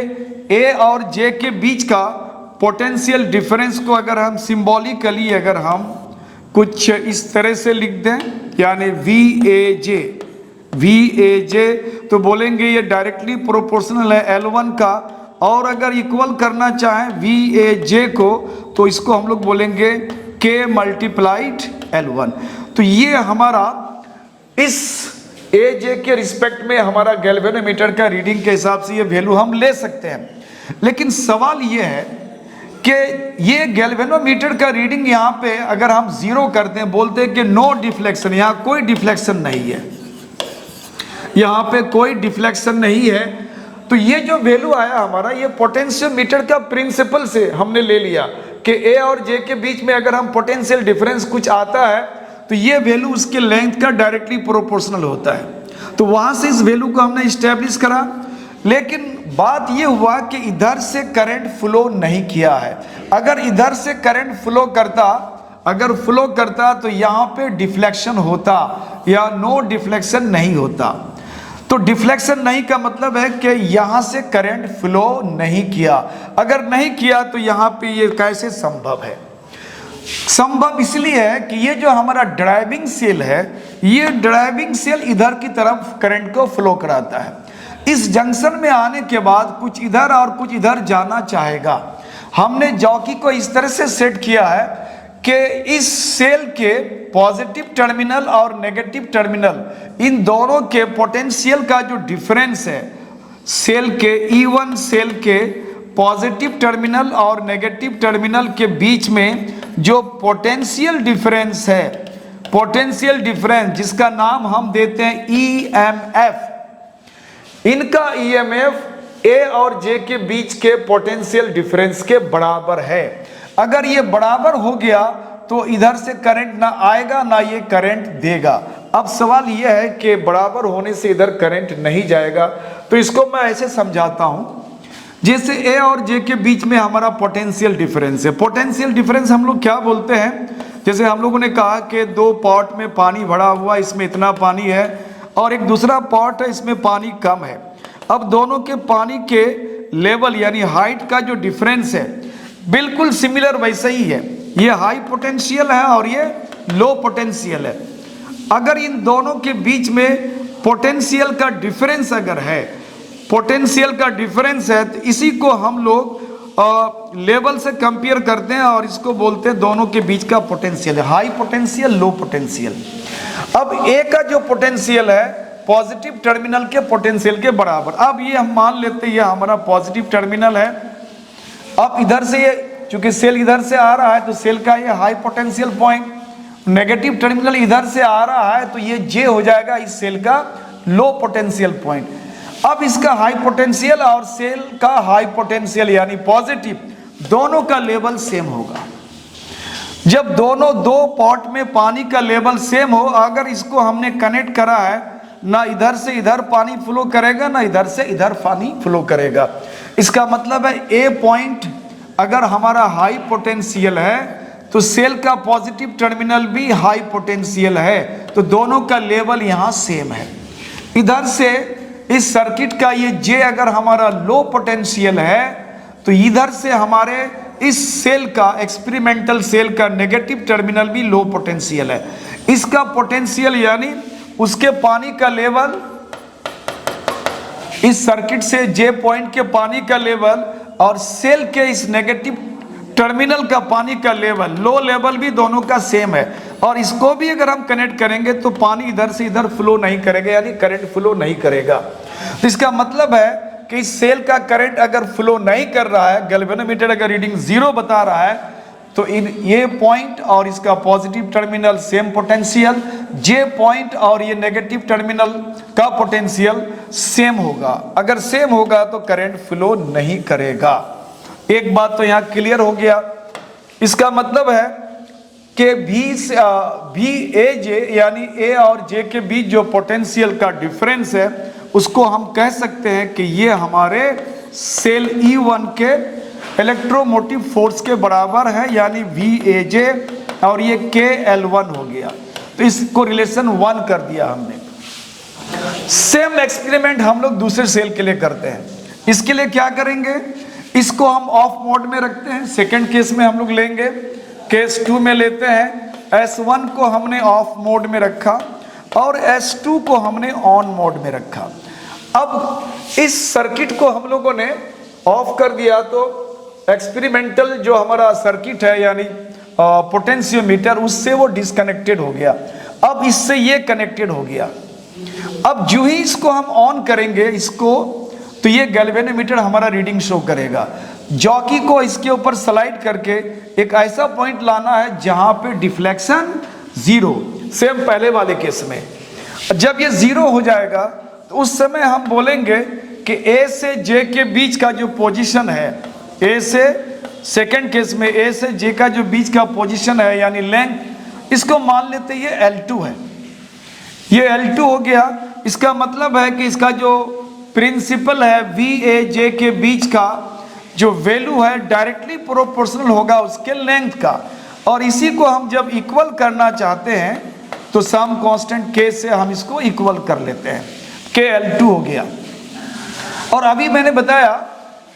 A और J के बीच का पोटेंशियल डिफरेंस को अगर हम सिंबॉलिकली अगर हम कुछ इस तरह से लिख दें, यानी VAJ, तो बोलेंगे ये डायरेक्टली प्रोपोर्शनल है L1 का। और अगर इक्वल करना चाहें VAJ को, तो इसको हम लोग बोलेंगे K मल्टीप्लाइड L1। तो ये हमारा इस AJ के रिस्पेक्ट में हमारा गैल्वेनोमीटर का रीडिंग के हिसाब से ये वैल्यू हम ले सकते हैं। लेकिन सवाल ये है कि ये गैल्वेनोमीटर का रीडिंग यहाँ पे अगर हम 0 करते हैं, बोलते हैं कि नो डिफ्लेक्शन, यहाँ कोई डिफ्लेक्शन नहीं है, यहाँ पे कोई डिफ्लेक्शन नहीं है, तो ये जो वैल्यू आया हमारा, ये पोटेंशियोमीटर का प्रिंसिपल से हमने ले लिया कि ए और जे के बीच में अगर हम पोटेंशियल डिफरेंस कुछ आता है तो ये वैल्यू उसके लेंथ का डायरेक्टली प्रोपोर्शनल होता है। तो वहां से इस वैल्यू को हमने इस्टेब्लिश करा। लेकिन बात ये हुआ कि इधर से करंट फ्लो नहीं किया है। अगर इधर से करंट फ्लो करता तो यहाँ पे डिफ्लेक्शन होता या नो डिफ्लेक्शन नहीं होता। तो डिफ्लेक्शन नहीं का मतलब है कि यहां से करंट फ्लो नहीं किया। अगर नहीं किया तो यहां पे ये कैसे संभव है? संभव इसलिए है कि ये जो हमारा ड्राइविंग सेल है, ये ड्राइविंग सेल इधर की तरफ करंट को फ्लो कराता है। इस जंक्शन में आने के बाद कुछ इधर और कुछ इधर जाना चाहेगा। हमने जॉकी को इस तरह से सेट किया है कि इस सेल के पॉजिटिव टर्मिनल और नेगेटिव टर्मिनल, इन दोनों के पोटेंशियल का जो डिफरेंस है, सेल के E1 सेल के पॉजिटिव टर्मिनल और नेगेटिव टर्मिनल के बीच में जो पोटेंशियल डिफरेंस है, पोटेंशियल डिफरेंस जिसका नाम हम देते हैं EMF, इनका EMF A और J के बीच के पोटेंशियल डिफरेंस के बराबर है। अगर ये बराबर हो गया तो इधर से करंट ना आएगा ना ये करंट देगा। अब सवाल ये है कि बराबर होने से इधर करंट नहीं जाएगा, तो इसको मैं ऐसे समझाता हूं, जैसे A और J के बीच में हमारा पोटेंशियल डिफरेंस है। पोटेंशियल डिफरेंस हम लोग क्या बोलते हैं, जैसे हम लोगों ने कहा कि 2 पॉट में पानी भरा हुआ, इसमें इतना पानी है और एक दूसरा पॉट है, इसमें पानी कम है। अब दोनों के पानी के लेवल यानी हाइट का जो डिफरेंस है बिल्कुल सिमिलर वैसे ही है। ये हाई पोटेंशियल है और ये लो पोटेंशियल है। अगर इन दोनों के बीच में पोटेंशियल का डिफरेंस अगर है, पोटेंशियल का डिफरेंस है, तो इसी को हम लोग लेवल से कंपेयर करते हैं और इसको बोलते हैं दोनों के बीच का पोटेंशियल है, हाई पोटेंशियल लो पोटेंशियल। अब ए का जो पोटेंशियल है पॉजिटिव टर्मिनल के पोटेंशियल के बराबर। अब ये हम मान लेते हैं ये हमारा पॉजिटिव टर्मिनल है। अब इधर से ये चूंकि सेल इधर से आ रहा है तो सेल का ये high potential point, negative terminal इधर से आ रहा है तो ये जे हो जाएगा इस सेल का लो पोटेंशियल पॉइंट। अब इसका हाई पोटेंशियल और सेल का हाई पोटेंशियल यानी पॉजिटिव दोनों का लेवल सेम होगा। जब दोनों दो पॉट में पानी का लेवल सेम हो, अगर इसको हमने कनेक्ट करा है ना इधर से इधर पानी फ्लो करेगा ना इधर से इधर पानी फ्लो करेगा। इसका मतलब है ए पॉइंट अगर हमारा हाई पोटेंशियल है तो सेल का पॉजिटिव टर्मिनल भी हाई पोटेंशियल है, तो दोनों का लेवल यहाँ सेम है। इधर से इस सर्किट का ये जे अगर हमारा लो पोटेंशियल है तो इधर से हमारे इस सेल का एक्सपेरिमेंटल सेल का नेगेटिव टर्मिनल भी लो पोटेंशियल है। इसका पोटेंशियल यानी उसके पानी का लेवल इस सर्किट से जे पॉइंट के पानी का लेवल और सेल के इस नेगेटिव टर्मिनल का पानी का लेवल लो लेवल भी दोनों का सेम है। और इसको भी अगर हम कनेक्ट करेंगे तो पानी इधर से इधर फ्लो नहीं करेगा यानी करंट फ्लो नहीं करेगा। तो इसका मतलब है कि इस सेल का करंट अगर फ्लो नहीं कर रहा है, गैल्वेनोमीटर अगर रीडिंग 0 बता रहा है तो ये पॉइंट और इसका पॉजिटिव टर्मिनल सेम पोटेंशियल, जे पॉइंट और ये नेगेटिव टर्मिनल का पोटेंशियल सेम होगा। अगर सेम होगा तो करंट फ्लो नहीं करेगा। एक बात तो यहाँ क्लियर हो गया। इसका मतलब है कि भी ए जे यानी ए और जे के बीच जो पोटेंशियल का डिफरेंस है उसको हम कह सकते हैं कि ये हमारे सेल E1 के इलेक्ट्रोमोटिव फोर्स के बराबर है यानी VAJ और ये KL1 हो गया। तो इसको रिलेशन 1 कर दिया हमने। सेम एक्सपेरिमेंट हम लोग दूसरे सेल के लिए करते हैं। इसके लिए क्या करेंगे, इसको हम ऑफ मोड में रखते हैं। सेकंड केस में हम लोग लेंगे, केस 2 में लेते हैं S1 को हमने ऑफ मोड में रखा और S2 को हमने ऑन मोड में रखा। अब इस सर्किट को हम लोगों ने ऑफ कर दिया तो एक्सपेरिमेंटल जो हमारा सर्किट है यानी पोटेंशियोमीटर उससे वो डिस्कनेक्टेड हो गया। अब इससे ये कनेक्टेड हो गया। अब जो ही इसको हम ऑन करेंगे इसको तो ये गैल्वेनोमीटर हमारा रीडिंग शो करेगा। जॉकी को इसके ऊपर स्लाइड करके एक ऐसा पॉइंट लाना है जहां पे डिफ्लेक्शन 0, सेम पहले वाले केस में। जब ये 0 हो जाएगा तो उस समय हम बोलेंगे कि ए से जे के बीच का जो पोजीशन है, ए से सेकंड केस में ए से जे का जो बीच का पोजीशन है यानी लेंथ, इसको मान लेते ये L2 है। ये L2 हो गया। इसका मतलब है कि इसका जो प्रिंसिपल है VAJ के बीच का जो वैल्यू है डायरेक्टली प्रोपोर्शनल होगा उसके लेंथ का। और इसी को हम जब इक्वल करना चाहते हैं तो सम कांस्टेंट K से हम इसको इक्वल कर लेते हैं। KL2 हो गया। और अभी मैंने बताया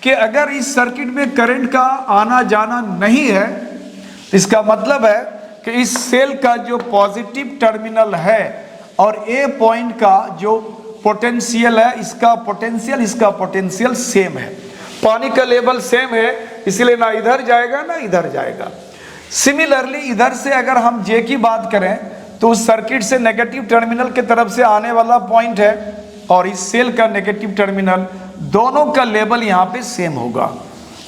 कि अगर इस सर्किट में करंट का आना जाना नहीं है, इसका मतलब है कि इस सेल का जो पॉजिटिव टर्मिनल है और ए पॉइंट का जो पोटेंशियल है, इसका पोटेंशियल सेम है। पानी का लेवल सेम है, इसलिए ना इधर जाएगा ना इधर जाएगा। सिमिलरली इधर से अगर हम जे की बात करें तो उस सर्किट से नेगेटिव टर्मिनल की तरफ से आने वाला पॉइंट है और इस सेल का नेगेटिव टर्मिनल, दोनों का लेवल यहाँ पे सेम होगा।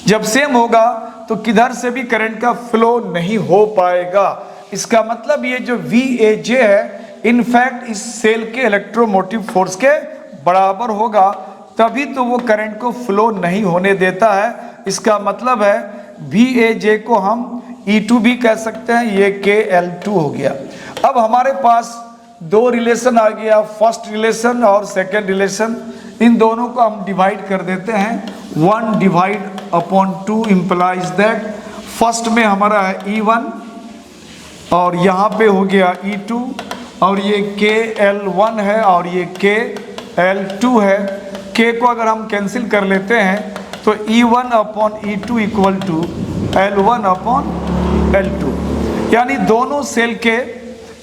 जब सेम होगा तो किधर से भी करंट का फ्लो नहीं हो पाएगा। इसका मतलब ये जो VAJ है इनफैक्ट इस सेल के इलेक्ट्रोमोटिव फोर्स के बराबर होगा, तभी तो वो करंट को फ्लो नहीं होने देता है। इसका मतलब है VAJ को हम E2 भी कह सकते हैं, ये KL2 हो गया। अब हमारे पास दो रिलेशन आ गया, फर्स्ट रिलेशन और सेकेंड रिलेशन। इन दोनों को हम डिवाइड कर देते हैं। 1 divide upon 2 implies that first में हमारा है E1 और यहाँ पे हो गया E2 और ये KL1 है और ये KL2 है। K को अगर हम कैंसिल कर लेते हैं तो E1 upon E2 equal to L1 upon L2, यानी दोनों सेल के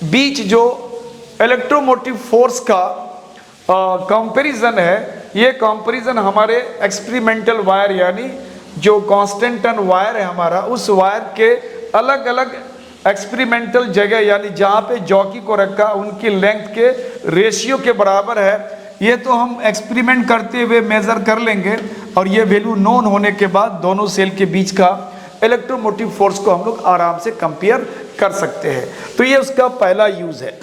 बीच जो इलेक्ट्रोमोटिव फोर्स का कंपैरिजन है, ये कंपैरिजन हमारे एक्सपेरिमेंटल वायर यानी जो कांस्टेंट टन वायर है हमारा, उस वायर के अलग अलग एक्सपेरिमेंटल जगह यानी जहाँ पे जॉकी को रखा उनकी लेंथ के रेशियो के बराबर है, ये तो हम एक्सपेरिमेंट करते हुए मेज़र कर लेंगे और ये वैल्यू नोन होने के बाद दोनों सेल के बीच का इलेक्ट्रोमोटिव फोर्स को हम लोग आराम से कंपेयर कर सकते हैं। तो ये उसका पहला यूज़ है।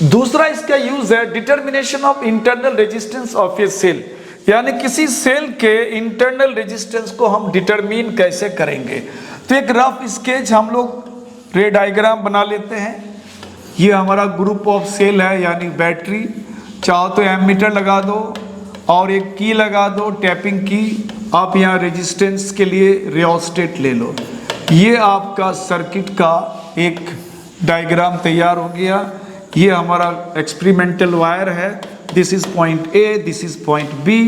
दूसरा इसका यूज़ है determination of internal resistance of a cell, यानी किसी सेल के इंटरनल रेजिस्टेंस को हम डिटरमिन कैसे करेंगे। तो एक रफ स्केच हम लोग रे डायग्राम बना लेते हैं। ये हमारा ग्रुप ऑफ सेल है यानी बैटरी, चाहो तो एमीटर लगा दो और एक की लगा दो टैपिंग की। आप यहाँ रेजिस्टेंस के लिए रियोस्टेट ले लो। ये आपका सर्किट का एक डायग्राम तैयार हो गया। ये हमारा एक्सपेरिमेंटल वायर है, this is point A, this is point B.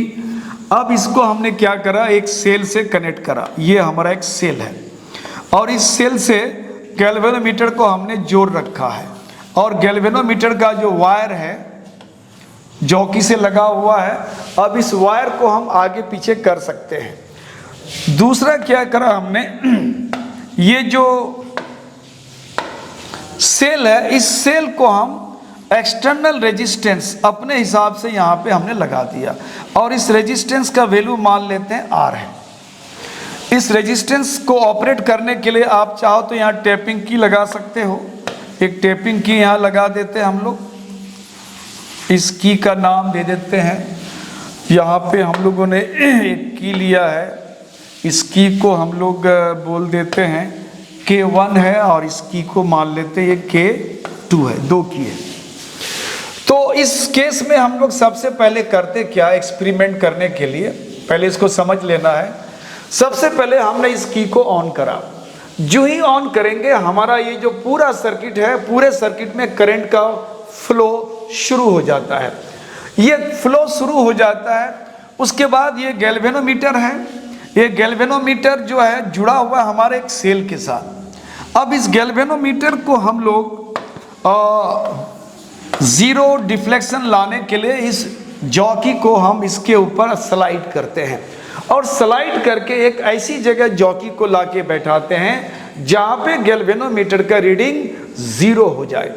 अब इसको हमने क्या करा, एक सेल से कनेक्ट करा। ये हमारा एक सेल है और इस सेल से गैल्वेनोमीटर को हमने जोड़ रखा है और गैल्वेनोमीटर का जो वायर है जॉकी से लगा हुआ है। अब इस वायर को हम आगे पीछे कर सकते हैं। दूसरा क्या करा हमने, ये जो सेल है इस सेल को हम एक्सटर्नल रेजिस्टेंस अपने हिसाब से यहाँ पे हमने लगा दिया और इस रेजिस्टेंस का वैल्यू मान लेते हैं R है। इस रेजिस्टेंस को ऑपरेट करने के लिए आप चाहो तो यहाँ टैपिंग की लगा सकते हो। एक टैपिंग की यहाँ लगा देते हैं हम लोग, इस की का नाम दे देते हैं। यहाँ पे हम लोगों ने एक की लिया है, इस की को हम लोग बोल देते हैं K1 है और इस की को मान लेते हैं ये K2 है, 2 की है। तो इस केस में हम लोग सबसे पहले करते क्या, एक्सपेरिमेंट करने के लिए पहले इसको समझ लेना है। सबसे पहले हमने इस की को ऑन करा। जो ही ऑन करेंगे हमारा ये जो पूरा सर्किट है, पूरे सर्किट में करंट का फ्लो शुरू हो जाता है। ये फ्लो शुरू हो जाता है। उसके बाद ये गैल्वेनोमीटर है, ये गैल्वेनोमीटर जो है जुड़ा हुआ है हमारे एक सेल के साथ। अब इस गैल्वेनोमीटर को हम लोग जीरो डिफ्लेक्शन लाने के लिए इस जॉकी को हम इसके ऊपर स्लाइड करते हैं और स्लाइड करके एक ऐसी जगह जॉकी को लाके बैठाते हैं जहां पे गैल्वेनोमीटर का रीडिंग 0 हो जाए।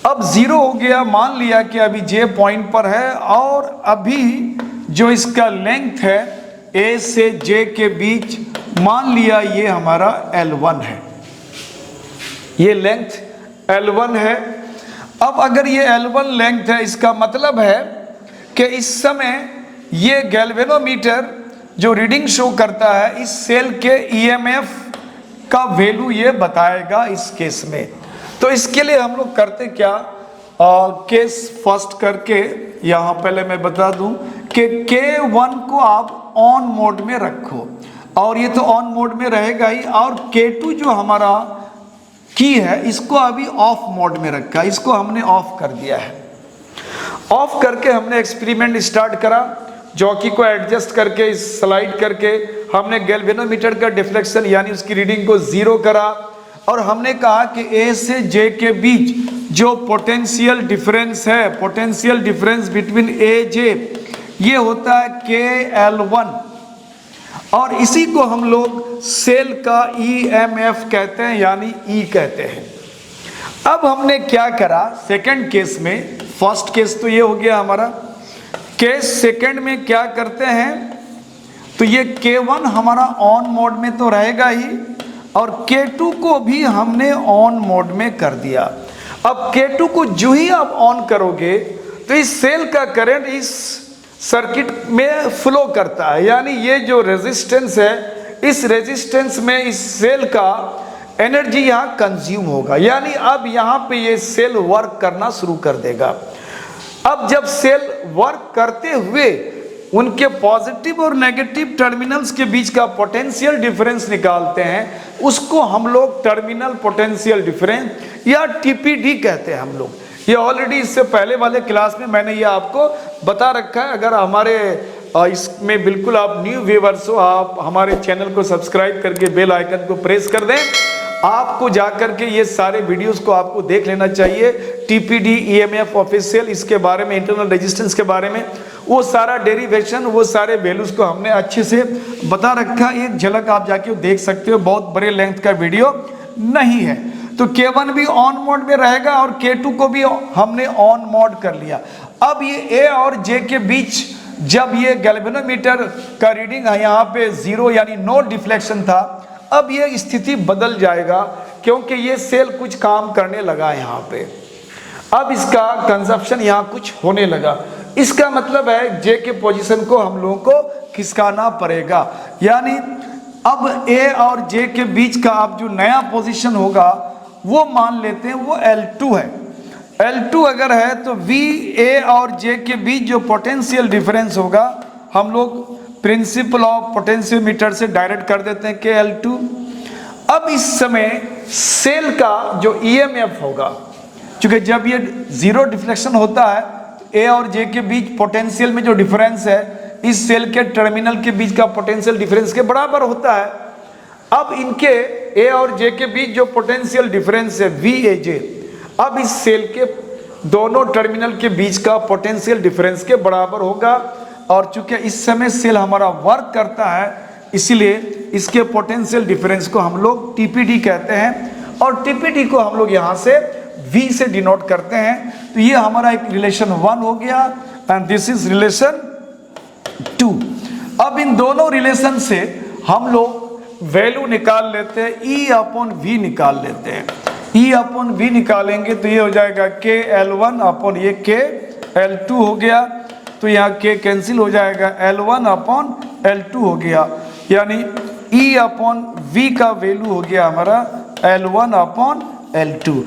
अब 0 हो गया, मान लिया कि अभी J पॉइंट पर है और अभी जो इसका लेंथ है A से J के बीच, मान लिया ये हमारा L1 है, ये लेंथ L1 है। अब अगर ये L1 लेंथ है, इसका मतलब है कि इस समय ये गैल्वेनोमीटर जो रीडिंग शो करता है इस सेल के EMF का वैल्यू ये बताएगा इस केस में। तो इसके लिए हम लोग करते क्या, केस फर्स्ट करके यहाँ पहले मैं बता दूं कि K1 को आप ऑन मोड में रखो और ये तो ऑन मोड में रहेगा ही, और K2 जो हमारा की है इसको अभी ऑफ मोड में रखा, इसको हमने ऑफ कर दिया है। ऑफ करके हमने एक्सपेरिमेंट स्टार्ट करा। जॉकी को एडजस्ट करके स्लाइड करके हमने गैल्वेनोमीटर का डिफ्लेक्शन यानी उसकी रीडिंग को 0 करा और हमने कहा कि A से J के बीच जो पोटेंशियल डिफरेंस है, पोटेंशियल डिफरेंस बिटवीन AJ, ये होता है KL1 और इसी को हम लोग सेल का EMF कहते हैं यानी E कहते हैं। अब हमने क्या करा सेकंड केस में, फर्स्ट केस तो ये हो गया हमारा, केस सेकंड में क्या करते हैं, तो ये K1 हमारा ऑन मोड में तो रहेगा ही और K2 को भी हमने ऑन मोड में कर दिया। अब K2 को जो ही आप ऑन करोगे तो इस सेल का करंट इस सर्किट में फ्लो करता है, यानी ये जो रेजिस्टेंस है इस रेजिस्टेंस में इस सेल का एनर्जी यहाँ कंज्यूम होगा, यानी अब यहाँ पे ये सेल वर्क करना शुरू कर देगा। अब जब सेल वर्क करते हुए उनके पॉजिटिव और नेगेटिव टर्मिनल्स के बीच का पोटेंशियल डिफरेंस निकालते हैं, उसको हम लोग टर्मिनल पोटेंशियल डिफरेंस या टीपीडी कहते हैं हम लोग। ये ऑलरेडी इससे पहले वाले क्लास में मैंने ये आपको बता रखा है। अगर हमारे इसमें बिल्कुल आप न्यू व्यूअर्स हो, आप हमारे चैनल को सब्सक्राइब करके बेल आइकन को प्रेस कर दें, आपको जाकर के ये सारे वीडियोस को आपको देख लेना चाहिए। टीपीडी, ईएमएफ ऑफिशियल, इसके बारे में, इंटरनल रेजिस्टेंस के बारे में, वो सारा डेरिवेशन, वो सारे वैल्यूज को हमने अच्छे से बता रखा। एक झलक आप जाके देख सकते हो, बहुत बड़े लेंथ का वीडियो नहीं है। तो K1 भी ऑन मोड में रहेगा और K2 को भी हमने ऑन मोड कर लिया। अब ये A और J के बीच जब ये गैल्वेनोमीटर का रीडिंग है यहाँ पे 0 यानी नो डिफ्लेक्शन था, अब ये स्थिति बदल जाएगा क्योंकि ये सेल कुछ काम करने लगा यहाँ पे। अब इसका कंजप्शन यहाँ कुछ होने लगा। इसका मतलब है J के पोजीशन को हम लोगों को खिसकाना पड़ेगा, यानी अब A और J के बीच का अब जो नया पोजीशन होगा वो मान लेते हैं वो L2 है। L2 अगर है तो V A और J के बीच जो पोटेंशियल डिफरेंस होगा हम लोग प्रिंसिपल ऑफ पोटेंशियोमीटर से डायरेक्ट कर देते हैं कि L2। अब इस समय सेल का जो EMF होगा, क्योंकि जब ये 0 डिफ्लेक्शन होता है A और J के बीच पोटेंशियल में जो डिफरेंस है इस सेल के टर्मिनल के बीच का पोटेंशियल डिफरेंस के बराबर होता है। अब इनके A और J के बीच जो पोटेंशियल डिफरेंस है VAJ, अब इस सेल के दोनों टर्मिनल के बीच का पोटेंशियल डिफरेंस के बराबर होगा। और चूंकि इस समय सेल हमारा वर्क करता है इसीलिए इसके पोटेंशियल डिफरेंस को हम लोग TPD कहते हैं और TPD को हम लोग यहाँ से V से डिनोट करते हैं। तो ये हमारा एक रिलेशन 1 हो गया एंड दिस इज रिलेशन 2। अब इन दोनों रिलेशन से हम लोग वैल्यू निकाल लेते हैं, E/V निकाल लेते हैं। E/V निकालेंगे तो ये हो जाएगा KL1 ये KL2 हो गया, तो यहाँ K कैंसिल हो जाएगा, L1/L2 हो गया, यानी E/V का वैल्यू हो गया हमारा L1/L2।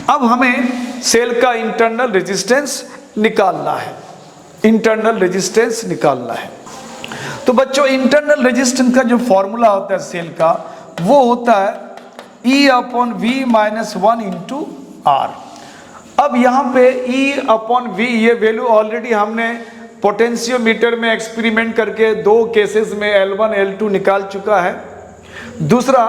अब हमें सेल का इंटरनल रेजिस्टेंस निकालना है, इंटरनल रेजिस्टेंस निकालना है। तो बच्चों इंटरनल रेजिस्टेंस का जो फॉर्मूला होता है सेल का वो होता है E/V - 1 × R। अब यहाँ पे E/V ये वैल्यू ऑलरेडी हमने पोटेंशियोमीटर में एक्सपेरिमेंट करके 2 केसेस में L1 L2 निकाल चुका है। दूसरा,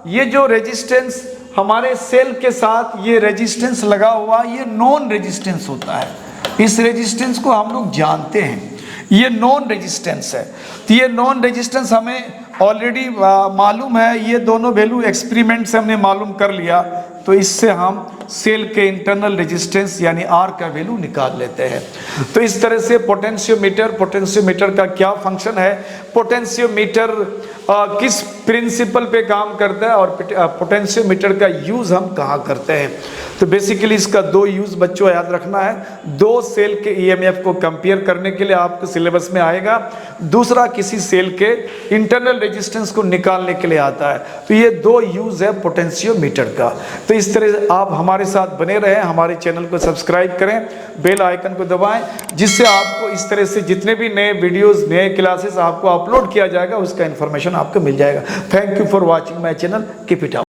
ये जो रेजिस्टेंस हमारे सेल के साथ ये रेजिस्टेंस लगा हुआ ये नॉन रेजिस्टेंस होता है। इस रेजिस्टेंस को हम लोग जानते हैं, ये नॉन रेजिस्टेंस है। तो ये नॉन रेजिस्टेंस हमें ऑलरेडी मालूम है, ये दोनों वैल्यू एक्सपेरिमेंट से हमने मालूम कर लिया। तो इससे हम सेल के इंटरनल रेजिस्टेंस यानी R का वैल्यू निकाल लेते हैं। तो इस तरह से पोटेंशियोमीटर का क्या फंक्शन है, पोटेंशियोमीटर किस प्रिंसिपल पे काम करता है और पोटेंशियोमीटर का यूज़ हम कहाँ करते हैं। तो बेसिकली इसका 2 यूज़ बच्चों याद रखना है। 2 सेल के EMF को कंपेयर करने के लिए आपके सिलेबस में आएगा, दूसरा किसी सेल के इंटरनल रेजिस्टेंस को निकालने के लिए आता है। तो ये 2 यूज़ है पोटेंशियोमीटर का। तो इस तरह आप हमारे साथ बने रहें, हमारे चैनल को सब्सक्राइब करें, बेल आइकन को दबाएं, जिससे आपको इस तरह से जितने भी नए वीडियोस, नए क्लासेस आपको अपलोड किया जाएगा उसका इन्फॉर्मेशन आपको मिल जाएगा। Thank you for watching my channel, keep it up.